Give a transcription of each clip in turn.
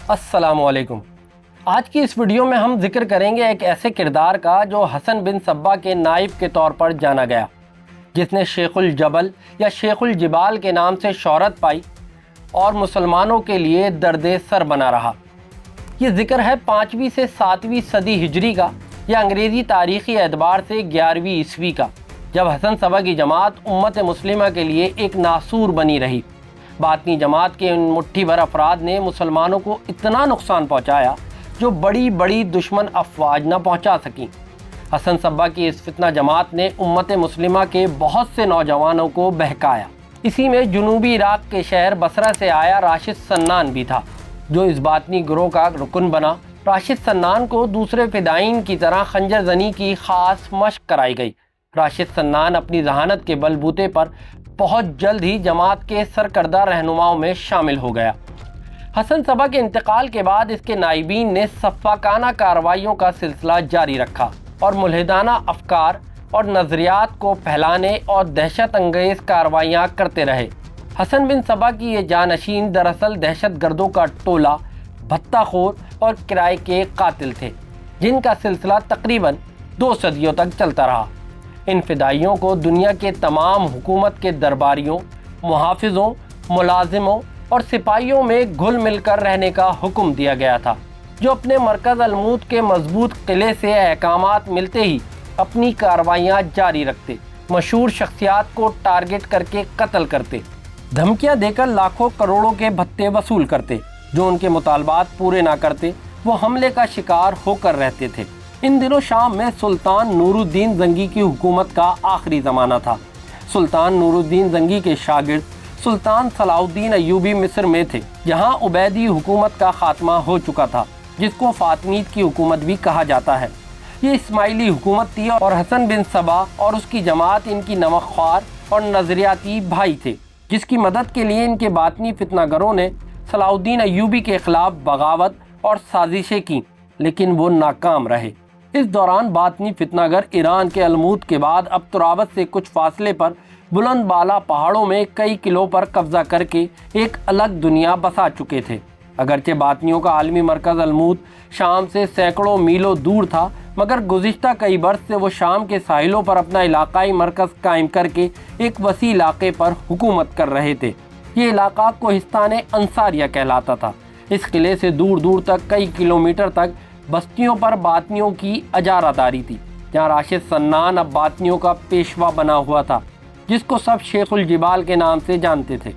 السلام علیکم۔ آج کی اس ویڈیو میں ہم ذکر کریں گے ایک ایسے کردار کا جو حسن بن صبا کے نائب کے طور پر جانا گیا، جس نے شیخ الجبل یا شیخ الجبال کے نام سے شہرت پائی اور مسلمانوں کے لیے درد سر بنا رہا۔ یہ ذکر ہے 5ویں سے 7ویں صدی ہجری کا یا انگریزی تاریخی اعتبار سے 11ویں عیسوی کا، جب حسن صبا کی جماعت امت مسلمہ کے لیے ایک ناسور بنی رہی۔ باطنی جماعت کے ان مٹھی بھر افراد نے مسلمانوں کو اتنا نقصان پہنچایا جو بڑی بڑی دشمن افواج نہ پہنچا سکیں۔ حسن صبا کی اس فتنہ جماعت نے امت مسلمہ کے بہت سے نوجوانوں کو بہکایا۔ اسی میں جنوبی عراق کے شہر بصرہ سے آیا راشد سنان بھی تھا، جو اس باطنی گروہ کا رکن بنا۔ راشد سنان کو دوسرے فدائین کی طرح خنجر زنی کی خاص مشق کرائی گئی۔ راشد سنان اپنی ذہانت کے بل بوتے پر بہت جلد ہی جماعت کے سرکردہ رہنماؤں میں شامل ہو گیا۔ حسن صبا کے انتقال کے بعد اس کے نائبین نے سفاکانہ کارروائیوں کا سلسلہ جاری رکھا اور ملحدانہ افکار اور نظریات کو پھیلانے اور دہشت انگیز کارروائیاں کرتے رہے۔ حسن بن صبا کی یہ جانشین دراصل دہشت گردوں کا ٹولہ، بھتہ خور اور کرائے کے قاتل تھے، جن کا سلسلہ تقریباً 2 صدیوں تک چلتا رہا۔ ان فدائیوں کو دنیا کے تمام حکومت کے درباریوں، محافظوں، ملازموں اور سپاہیوں میں گھل مل کر رہنے کا حکم دیا گیا تھا، جو اپنے مرکز الموت کے مضبوط قلعے سے احکامات ملتے ہی اپنی کارروائیاں جاری رکھتے، مشہور شخصیات کو ٹارگٹ کر کے قتل کرتے، دھمکیاں دے کر لاکھوں کروڑوں کے بھتے وصول کرتے۔ جو ان کے مطالبات پورے نہ کرتے وہ حملے کا شکار ہو کر رہتے تھے۔ ان دنوں شام میں سلطان نور الدین زنگی کی حکومت کا آخری زمانہ تھا۔ سلطان نور الدین زنگی کے شاگرد سلطان صلاح الدین ایوبی مصر میں تھے، جہاں عبیدی حکومت کا خاتمہ ہو چکا تھا، جس کو فاطمیت کی حکومت بھی کہا جاتا ہے۔ یہ اسماعیلی حکومت تھی اور حسن بن صبا اور اس کی جماعت ان کی نمک خوار اور نظریاتی بھائی تھے، جس کی مدد کے لیے ان کے باطنی فتنہ گروں نے صلاح الدین ایوبی کے خلاف بغاوت اور سازشیں کیں، لیکن وہ ناکام رہے۔ اس دوران باطنی فتنہ گر ایران کے الموت کے بعد اب ترابط سے کچھ فاصلے پر بلند بالا پہاڑوں میں کئی قلعوں پر قبضہ کر کے ایک الگ دنیا بسا چکے تھے۔ اگرچہ باطنیوں کا عالمی مرکز الموت شام سے سینکڑوں میلوں دور تھا، مگر گزشتہ کئی برس سے وہ شام کے ساحلوں پر اپنا علاقائی مرکز قائم کر کے ایک وسیع علاقے پر حکومت کر رہے تھے۔ یہ علاقہ کوہستان انصاریہ کہلاتا تھا۔ اس قلعے سے دور دور تک کئی کلومیٹر تک بستیوں پر باطنیوں کی اجارہ داری تھی، جہاں راشد سنان اب باطنیوں کا پیشوا بنا ہوا تھا، جس کو سب شیخ الجبال کے نام سے جانتے تھے۔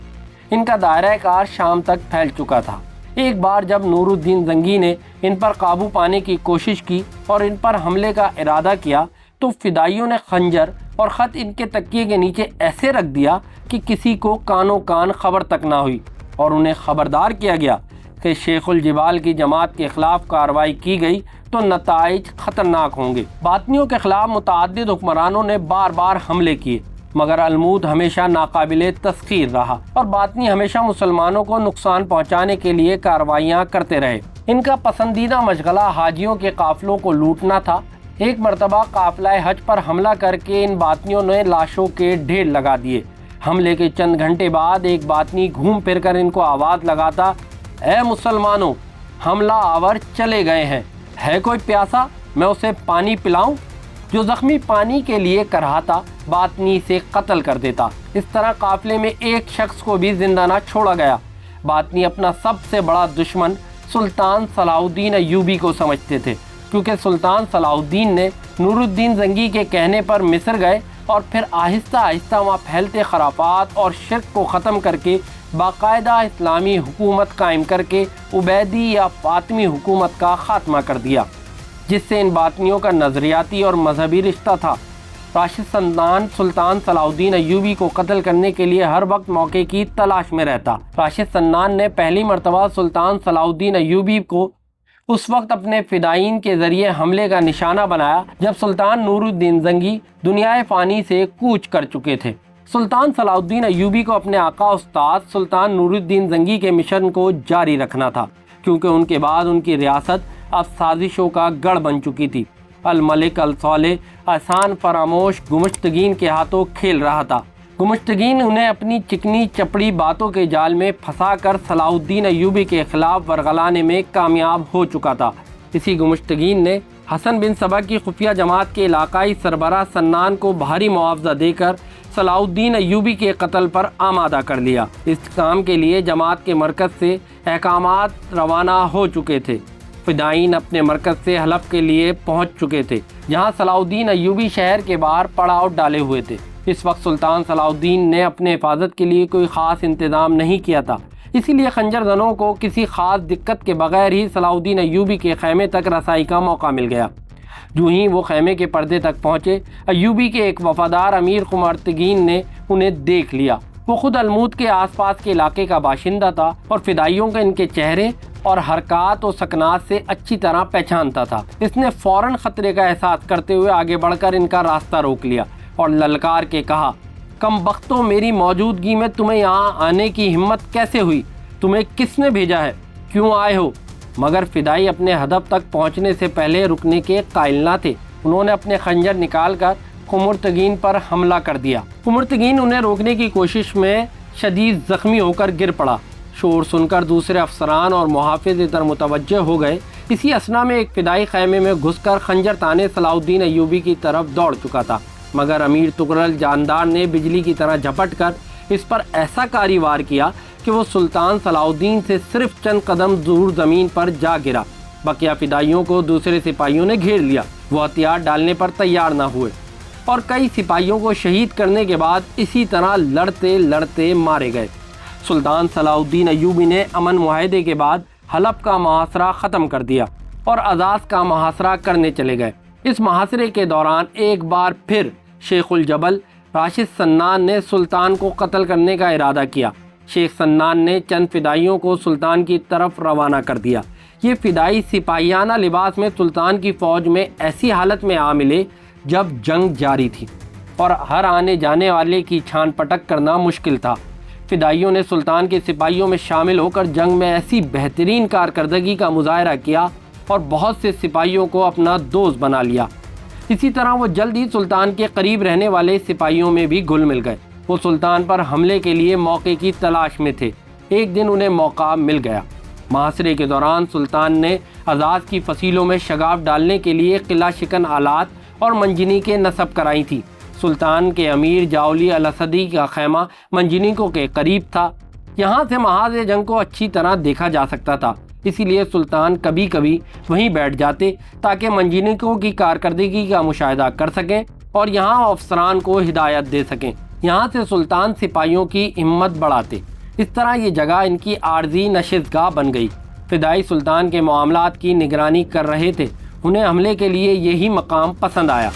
ان کا دائرہ کار شام تک پھیل چکا تھا۔ ایک بار جب نور الدین زنگی نے ان پر قابو پانے کی کوشش کی اور ان پر حملے کا ارادہ کیا تو فدائیوں نے خنجر اور خط ان کے تکیے کے نیچے ایسے رکھ دیا کہ کسی کو کانوں کان خبر تک نہ ہوئی، اور انہیں خبردار کیا گیا کہ شیخ الجبال کی جماعت کے خلاف کارروائی کی گئی تو نتائج خطرناک ہوں گے۔ باطنیوں کے خلاف متعدد حکمرانوں نے بار بار حملے کیے، مگر الموت ہمیشہ ناقابل تسخیر رہا اور باطنی ہمیشہ مسلمانوں کو نقصان پہنچانے کے لیے کارروائیاں کرتے رہے۔ ان کا پسندیدہ مشغلہ حاجیوں کے قافلوں کو لوٹنا تھا۔ ایک مرتبہ قافلہ حج پر حملہ کر کے ان باطنیوں نے لاشوں کے ڈھیر لگا دیے۔ حملے کے چند گھنٹے بعد ایک باطنی گھوم پھر کر ان کو آواز لگاتا، اے مسلمانوں، حملہ آور چلے گئے ہیں، ہے کوئی پیاسا میں اسے پانی پلاؤں؟ جو زخمی پانی کے لیے کرہاتا باطنی سے قتل کر دیتا۔ اس طرح قافلے میں ایک شخص کو بھی زندہ نہ چھوڑا گیا۔ باطنی اپنا سب سے بڑا دشمن سلطان صلاح الدین ایوبی کو سمجھتے تھے، کیونکہ سلطان صلاح الدین نے نور الدین زنگی کے کہنے پر مصر گئے اور پھر آہستہ آہستہ وہاں پھیلتے خرافات اور شرک کو ختم کر کے باقاعدہ اسلامی حکومت قائم کر کے عبیدی یا فاطمی حکومت کا خاتمہ کر دیا، جس سے ان باطنیوں کا نظریاتی اور مذہبی رشتہ تھا۔ راشد سنان سلطان صلاح الدین ایوبی کو قتل کرنے کے لیے ہر وقت موقع کی تلاش میں رہتا۔ راشد سنان نے پہلی مرتبہ سلطان صلاح الدین ایوبی کو اس وقت اپنے فدائین کے ذریعے حملے کا نشانہ بنایا جب سلطان نور الدین زنگی دنیائے فانی سے کوچ کر چکے تھے۔ سلطان صلاح الدین ایوبی کو اپنے آقا استاد سلطان نور الدین زنگی کے مشن کو جاری رکھنا تھا، کیونکہ ان کے بعد ان کی ریاست اب سازشوں کا گڑھ بن چکی تھی۔ الملک الصالح احسان فراموش گمشتگین کے ہاتھوں کھیل رہا تھا۔ گمشتگین انہیں اپنی چکنی چپڑی باتوں کے جال میں پھنسا کر صلاح الدین ایوبی کے خلاف ورغلانے میں کامیاب ہو چکا تھا۔ اسی گمشتگین نے حسن بن صبا کی خفیہ جماعت کے علاقائی سربراہ سنان کو بھاری معاوضہ دے کر صلاح الدین ایوبی کے قتل پر آمادہ کر لیا۔ اس کام کے لیے جماعت کے مرکز سے احکامات روانہ ہو چکے تھے۔ فدائین اپنے مرکز سے حلب کے لیے پہنچ چکے تھے، جہاں صلاح الدین ایوبی شہر کے باہر پڑاؤ ڈالے ہوئے تھے۔ اس وقت سلطان صلاح الدین نے اپنے حفاظت کے لیے کوئی خاص انتظام نہیں کیا تھا، اسی لیے خنجر زنوں کو کسی خاص دقت کے بغیر ہی صلاح الدین ایوبی کے خیمے تک رسائی کا موقع مل گیا۔ جو ہی وہ خیمے کے پردے تک پہنچے، ایوبی کے ایک وفادار امیر قمرتگین نے انہیں دیکھ لیا۔ وہ خود الموت کے آس پاس کے علاقے کا باشندہ تھا اور فدائیوں کے ان کے چہرے اور حرکات و سکنات سے اچھی طرح پہچانتا تھا۔ اس نے فوراً خطرے کا احساس کرتے ہوئے آگے بڑھ کر ان کا راستہ روک لیا اور للکار کے کہا، کم بختوں، میری موجودگی میں تمہیں یہاں آنے کی ہمت کیسے ہوئی؟ تمہیں کس نے بھیجا ہے؟ کیوں آئے ہو؟ مگر فدائی اپنے ہدف تک پہنچنے سے پہلے رکنے کے قائل نہ تھے۔ انہوں نے اپنے خنجر نکال کر قمرتگین پر حملہ کر دیا۔ قمرتگین انہیں روکنے کی کوشش میں شدید زخمی ہو کر گر پڑا۔ شور سن کر دوسرے افسران اور محافظ ادھر متوجہ ہو گئے۔ اسی اثنا میں ایک فدائی خیمے میں گھس کر خنجر تانے صلاح الدین ایوبی کی طرف دوڑ چکا تھا، مگر امیر تغرل جاندار نے بجلی کی طرح جھپٹ کر اس پر ایسا کاری وار کیا کہ وہ سلطان صلاح الدین سے صرف چند قدم دور زمین پر جا گرا۔ بقیہ فدائیوں کو دوسرے سپاہیوں نے گھیر لیا۔ وہ ہتھیار ڈالنے پر تیار نہ ہوئے اور کئی سپاہیوں کو شہید کرنے کے بعد اسی طرح لڑتے لڑتے مارے گئے۔ سلطان صلاح الدین ایوبی نے امن معاہدے کے بعد حلب کا محاصرہ ختم کر دیا اور عزاز کا محاصرہ کرنے چلے گئے۔ اس محاصرے کے دوران ایک بار پھر شیخ الجبل راشد سنان نے سلطان کو قتل کرنے کا ارادہ کیا۔ شیخ سنان نے چند فدائیوں کو سلطان کی طرف روانہ کر دیا۔ یہ فدائی سپاہیانہ لباس میں سلطان کی فوج میں ایسی حالت میں آ ملے جب جنگ جاری تھی اور ہر آنے جانے والے کی چھان پٹک کرنا مشکل تھا۔ فدائیوں نے سلطان کے سپاہیوں میں شامل ہو کر جنگ میں ایسی بہترین کارکردگی کا مظاہرہ کیا اور بہت سے سپاہیوں کو اپنا دوست بنا لیا۔ اسی طرح وہ جلد ہی سلطان کے قریب رہنے والے سپاہیوں میں بھی گھل مل گئے۔ وہ سلطان پر حملے کے لیے موقع کی تلاش میں تھے۔ ایک دن انہیں موقع مل گیا۔ محاصرے کے دوران سلطان نے عزاز کی فصیلوں میں شگاف ڈالنے کے لیے قلعہ شکن آلات اور منجنیقیں نصب کرائی تھیں۔ سلطان کے امیر جاولی الاسدی کا خیمہ منجنیقوں کے قریب تھا۔ یہاں سے محاذ جنگ کو اچھی طرح دیکھا جا سکتا تھا، اسی لیے سلطان کبھی کبھی وہیں بیٹھ جاتے تاکہ منجنیقوں کی کارکردگی کا مشاہدہ کر سکیں اور یہاں افسران کو ہدایت دے سکیں۔ یہاں سے سلطان سپاہیوں کی ہمت بڑھاتے۔ اس طرح یہ جگہ ان کی عارضی نشست گاہ بن گئی۔ فدائی سلطان کے معاملات کی نگرانی کر رہے تھے، انہیں حملے کے لیے یہی مقام پسند آیا۔